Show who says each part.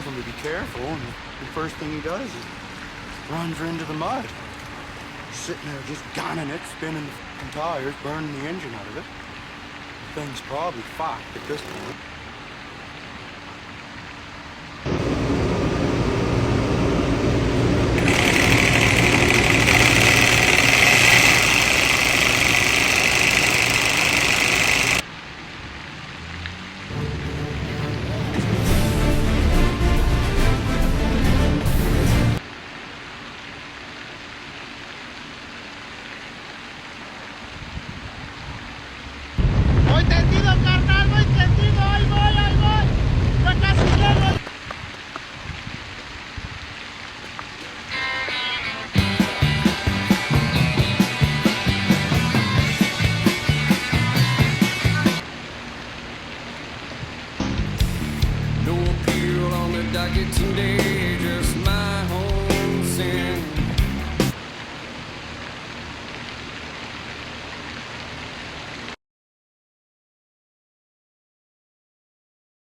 Speaker 1: tells him to be careful, and the first thing he does is runs her into the mud. Sitting there just gunning it, spinning the tires, burning the engine out of it. The thing's probably fucked at this point.
Speaker 2: Voy tendido, carnal, voy tendido, ahí voy, ya casi llego.
Speaker 3: No appeal on the docket today.